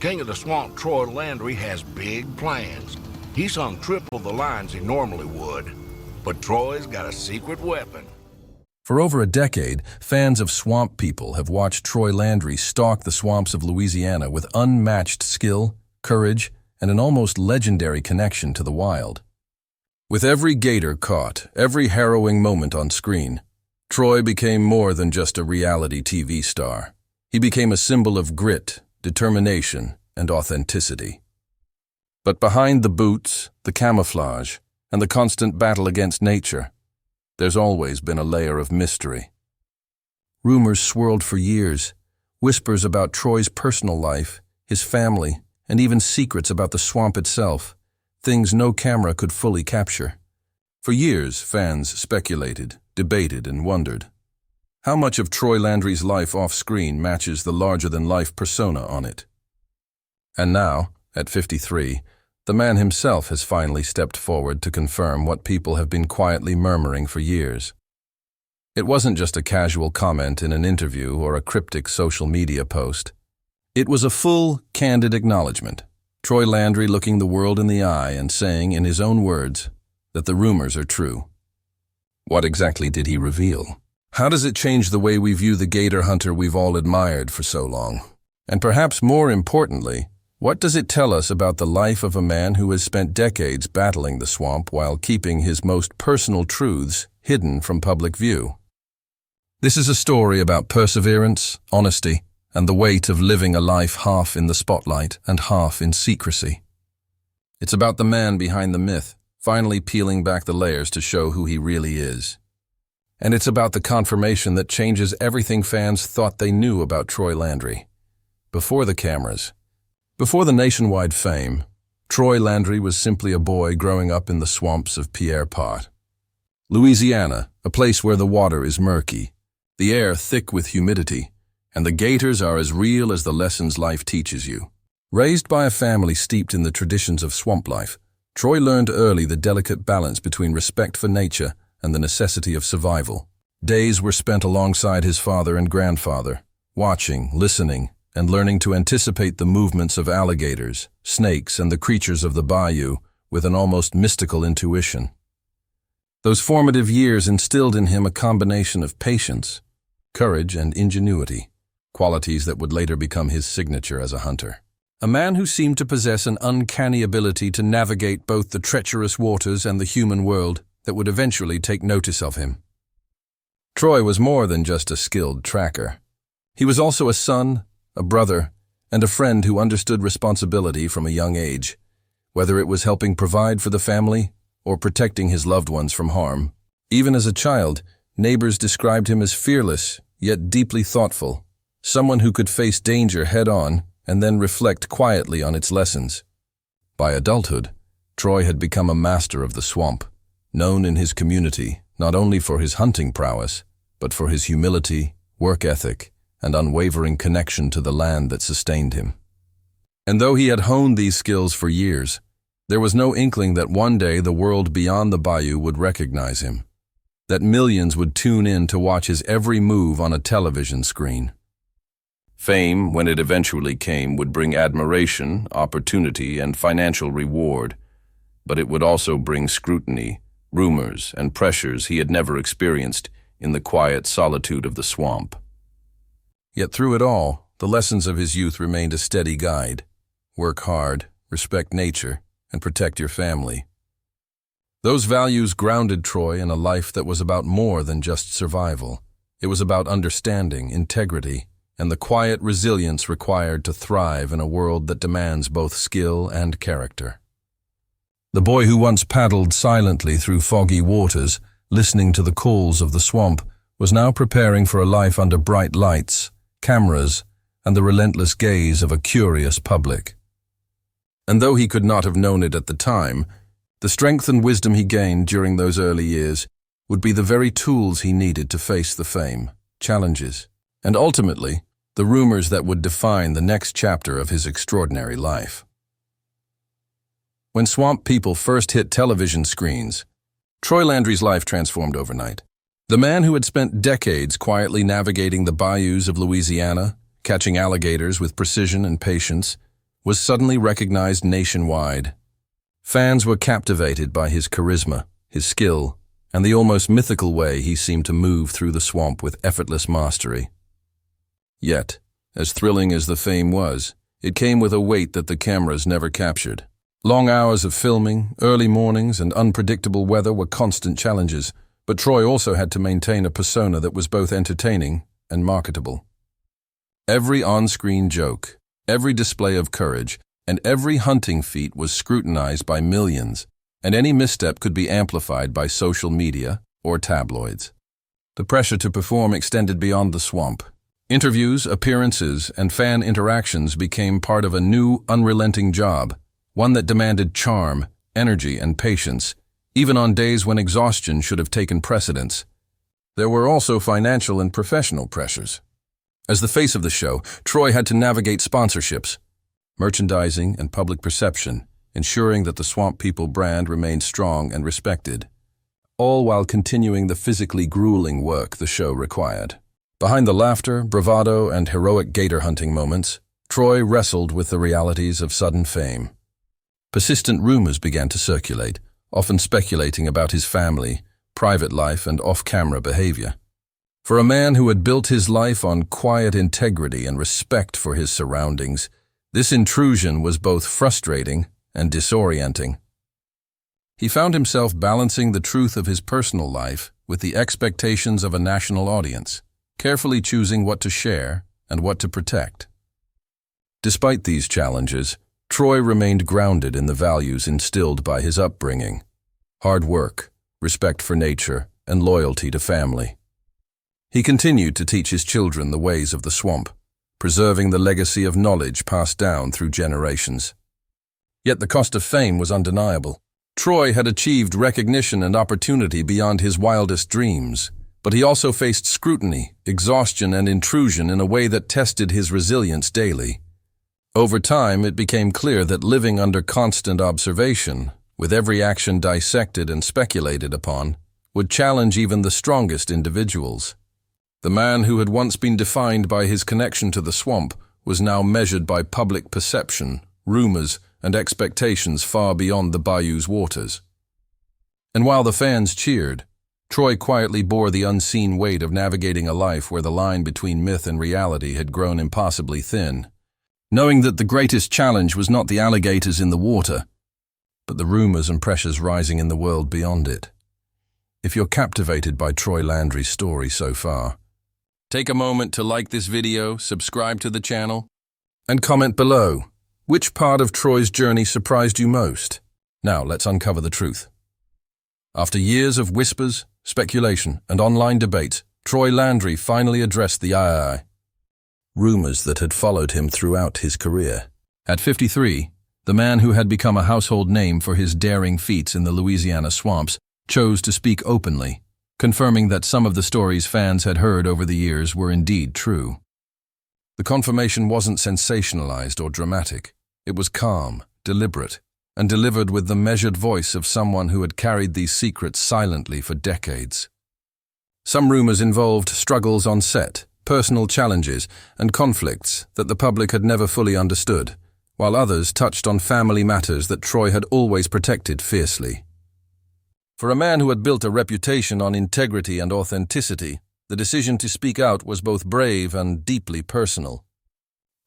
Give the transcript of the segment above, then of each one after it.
King of the Swamp, Troy Landry, has big plans. He's hung triple the lines he normally would. But Troy's got a secret weapon. For over a decade, fans of swamp people have watched Troy Landry stalk the swamps of Louisiana with unmatched skill, courage, and an almost legendary connection to the wild. With every gator caught, every harrowing moment on screen, Troy became more than just a reality TV star. He became a symbol of grit, determination, and authenticity. But behind the boots, the camouflage, and the constant battle against nature, there's always been a layer of mystery. Rumors swirled for years, whispers about Troy's personal life, his family, and even secrets about the swamp itself, things no camera could fully capture. For years, fans speculated, debated, and wondered. How much of Troy Landry's life off-screen matches the larger-than-life persona on it? And now, at 53, the man himself has finally stepped forward to confirm what people have been quietly murmuring for years. It wasn't just a casual comment in an interview or a cryptic social media post. It was a full, candid acknowledgement. Troy Landry looking the world in the eye and saying, in his own words, that the rumors are true. What exactly did he reveal? How does it change the way we view the gator hunter we've all admired for so long? And perhaps more importantly, what does it tell us about the life of a man who has spent decades battling the swamp while keeping his most personal truths hidden from public view? This is a story about perseverance, honesty, and the weight of living a life half in the spotlight and half in secrecy. It's about the man behind the myth, finally peeling back the layers to show who he really is. And it's about the confirmation that changes everything fans thought they knew about Troy Landry. Before the cameras, before the nationwide fame, Troy Landry was simply a boy growing up in the swamps of Pierre Pot. Louisiana, a place where the water is murky, the air thick with humidity, and the gators are as real as the lessons life teaches you. Raised by a family steeped in the traditions of swamp life, Troy learned early the delicate balance between respect for nature and the necessity of survival. Days were spent alongside his father and grandfather, watching, listening, and learning to anticipate the movements of alligators, snakes, and the creatures of the bayou with an almost mystical intuition. Those formative years instilled in him a combination of patience, courage, and ingenuity, qualities that would later become his signature as a hunter. A man who seemed to possess an uncanny ability to navigate both the treacherous waters and the human world that would eventually take notice of him. Troy was more than just a skilled tracker. He was also a son, a brother, and a friend who understood responsibility from a young age, whether it was helping provide for the family or protecting his loved ones from harm. Even as a child, neighbors described him as fearless, yet deeply thoughtful, someone who could face danger head-on and then reflect quietly on its lessons. By adulthood, Troy had become a master of the swamp, known in his community not only for his hunting prowess, but for his humility, work ethic, and unwavering connection to the land that sustained him. And though he had honed these skills for years, there was no inkling that one day the world beyond the bayou would recognize him, that millions would tune in to watch his every move on a television screen. Fame, when it eventually came, would bring admiration, opportunity, and financial reward, but it would also bring scrutiny, rumors, and pressures he had never experienced in the quiet solitude of the swamp. Yet through it all, the lessons of his youth remained a steady guide. Work hard, respect nature, and protect your family. Those values grounded Troy in a life that was about more than just survival. It was about understanding, integrity, and the quiet resilience required to thrive in a world that demands both skill and character. The boy who once paddled silently through foggy waters, listening to the calls of the swamp, was now preparing for a life under bright lights, cameras, and the relentless gaze of a curious public. And though he could not have known it at the time, the strength and wisdom he gained during those early years would be the very tools he needed to face the fame, challenges, and ultimately, the rumors that would define the next chapter of his extraordinary life. When swamp people first hit television screens, Troy Landry's life transformed overnight. The man who had spent decades quietly navigating the bayous of Louisiana, catching alligators with precision and patience, was suddenly recognized nationwide. Fans were captivated by his charisma, his skill, and the almost mythical way he seemed to move through the swamp with effortless mastery. Yet, as thrilling as the fame was, it came with a weight that the cameras never captured. Long hours of filming, early mornings, and unpredictable weather were constant challenges, but Troy also had to maintain a persona that was both entertaining and marketable. Every on-screen joke, every display of courage, and every hunting feat was scrutinized by millions, and any misstep could be amplified by social media or tabloids. The pressure to perform extended beyond the swamp. Interviews, appearances, and fan interactions became part of a new, unrelenting job, one that demanded charm, energy, and patience, even on days when exhaustion should have taken precedence. There were also financial and professional pressures. As the face of the show, Troy had to navigate sponsorships, merchandising, and public perception, ensuring that the Swamp People brand remained strong and respected, all while continuing the physically grueling work the show required. Behind the laughter, bravado, and heroic gator hunting moments, Troy wrestled with the realities of sudden fame. Persistent rumors began to circulate, often speculating about his family, private life, and off-camera behavior. For a man who had built his life on quiet integrity and respect for his surroundings, this intrusion was both frustrating and disorienting. He found himself balancing the truth of his personal life with the expectations of a national audience, carefully choosing what to share and what to protect. Despite these challenges, Troy remained grounded in the values instilled by his upbringing: hard work, respect for nature, and loyalty to family. He continued to teach his children the ways of the swamp, preserving the legacy of knowledge passed down through generations. Yet the cost of fame was undeniable. Troy had achieved recognition and opportunity beyond his wildest dreams, but he also faced scrutiny, exhaustion, and intrusion in a way that tested his resilience daily. Over time, it became clear that living under constant observation, with every action dissected and speculated upon, would challenge even the strongest individuals. The man who had once been defined by his connection to the swamp was now measured by public perception, rumors, and expectations far beyond the bayou's waters. And while the fans cheered, Troy quietly bore the unseen weight of navigating a life where the line between myth and reality had grown impossibly thin, knowing that the greatest challenge was not the alligators in the water, but the rumors and pressures rising in the world beyond it. If you're captivated by Troy Landry's story so far, take a moment to like this video, subscribe to the channel, and comment below. Which part of Troy's journey surprised you most? Now, let's uncover the truth. After years of whispers, speculation, and online debates, Troy Landry finally addressed the rumors that had followed him throughout his career. At 53, the man who had become a household name for his daring feats in the Louisiana swamps chose to speak openly, confirming that some of the stories fans had heard over the years were indeed true. The confirmation wasn't sensationalized or dramatic. It was calm, deliberate, and delivered with the measured voice of someone who had carried these secrets silently for decades. Some rumors involved struggles on set, personal challenges, and conflicts that the public had never fully understood, while others touched on family matters that Troy had always protected fiercely. For a man who had built a reputation on integrity and authenticity, the decision to speak out was both brave and deeply personal.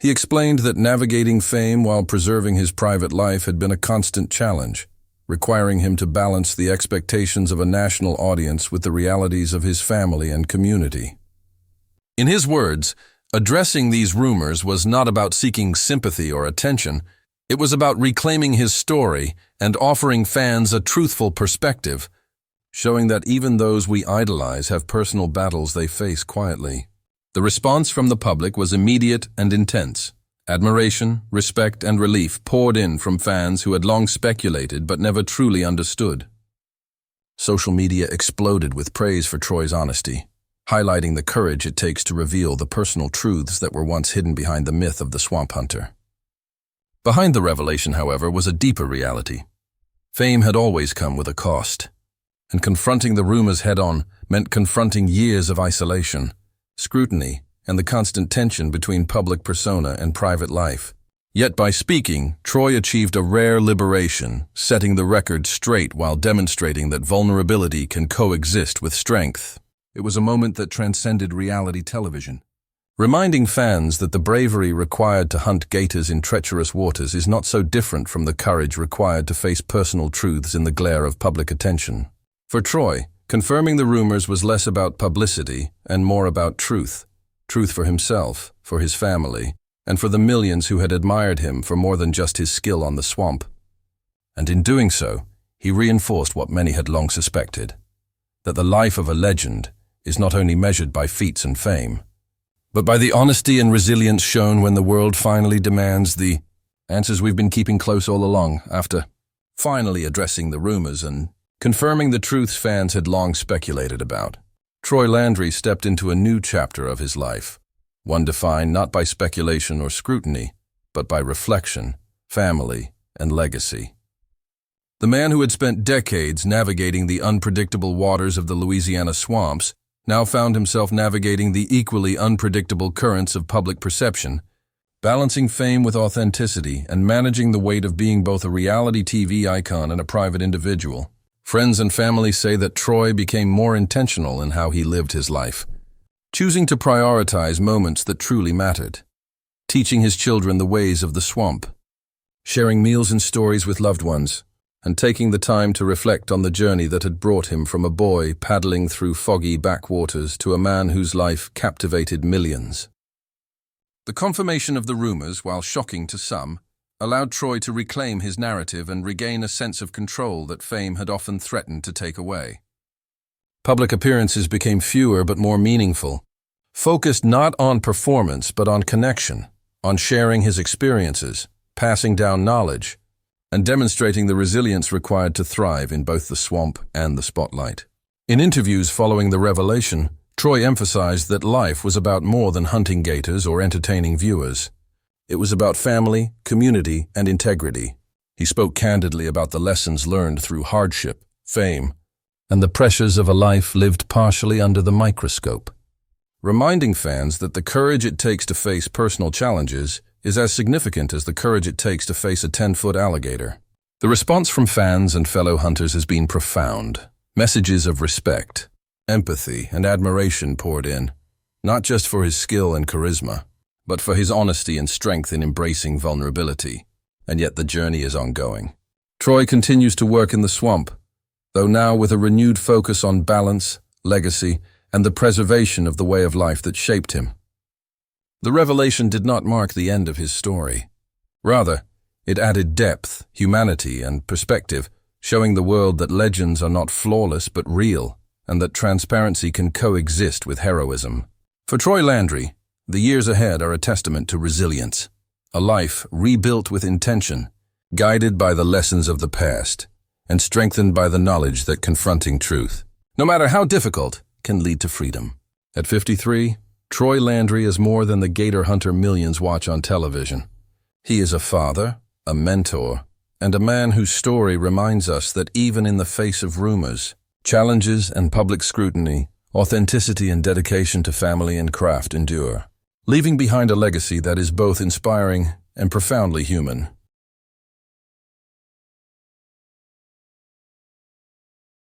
He explained that navigating fame while preserving his private life had been a constant challenge, requiring him to balance the expectations of a national audience with the realities of his family and community. In his words, addressing these rumors was not about seeking sympathy or attention. It was about reclaiming his story and offering fans a truthful perspective, showing that even those we idolize have personal battles they face quietly. The response from the public was immediate and intense. Admiration, respect, and relief poured in from fans who had long speculated but never truly understood. Social media exploded with praise for Troy's honesty, highlighting the courage it takes to reveal the personal truths that were once hidden behind the myth of the swamp hunter. Behind the revelation, however, was a deeper reality. Fame had always come with a cost, and confronting the rumors head-on meant confronting years of isolation, scrutiny, and the constant tension between public persona and private life. Yet by speaking, Troy achieved a rare liberation, setting the record straight while demonstrating that vulnerability can coexist with strength. It was a moment that transcended reality television, reminding fans that the bravery required to hunt gators in treacherous waters is not so different from the courage required to face personal truths in the glare of public attention. For Troy, confirming the rumors was less about publicity and more about truth. Truth for himself, for his family, and for the millions who had admired him for more than just his skill on the swamp. And in doing so, he reinforced what many had long suspected, that the life of a legend is not only measured by feats and fame, but by the honesty and resilience shown when the world finally demands the answers we've been keeping close all along. After finally addressing the rumors and confirming the truths fans had long speculated about, Troy Landry stepped into a new chapter of his life, one defined not by speculation or scrutiny, but by reflection, family, and legacy. The man who had spent decades navigating the unpredictable waters of the Louisiana swamps now found himself navigating the equally unpredictable currents of public perception, balancing fame with authenticity and managing the weight of being both a reality TV icon and a private individual. Friends and family say that Troy became more intentional in how he lived his life, choosing to prioritize moments that truly mattered, teaching his children the ways of the swamp, sharing meals and stories with loved ones, and taking the time to reflect on the journey that had brought him from a boy paddling through foggy backwaters to a man whose life captivated millions. The confirmation of the rumors, while shocking to some, allowed Troy to reclaim his narrative and regain a sense of control that fame had often threatened to take away. Public appearances became fewer but more meaningful, focused not on performance but on connection, on sharing his experiences, passing down knowledge, and demonstrating the resilience required to thrive in both the swamp and the spotlight. In interviews following the revelation, Troy emphasized that life was about more than hunting gators or entertaining viewers. It was about family, community, and integrity. He spoke candidly about the lessons learned through hardship, fame, and the pressures of a life lived partially under the microscope, reminding fans that the courage it takes to face personal challenges is as significant as the courage it takes to face a 10-foot alligator. The response from fans and fellow hunters has been profound. Messages of respect, empathy, and admiration poured in, not just for his skill and charisma, but for his honesty and strength in embracing vulnerability. And yet the journey is ongoing. Troy continues to work in the swamp, though now with a renewed focus on balance, legacy, and the preservation of the way of life that shaped him. The revelation did not mark the end of his story. Rather, it added depth, humanity, and perspective, showing the world that legends are not flawless but real, and that transparency can coexist with heroism. For Troy Landry, the years ahead are a testament to resilience, a life rebuilt with intention, guided by the lessons of the past, and strengthened by the knowledge that confronting truth, no matter how difficult, can lead to freedom. At 53, Troy Landry is more than the gator hunter millions watch on television. He is a father, a mentor, and a man whose story reminds us that even in the face of rumors, challenges, and public scrutiny, authenticity and dedication to family and craft endure, leaving behind a legacy that is both inspiring and profoundly human.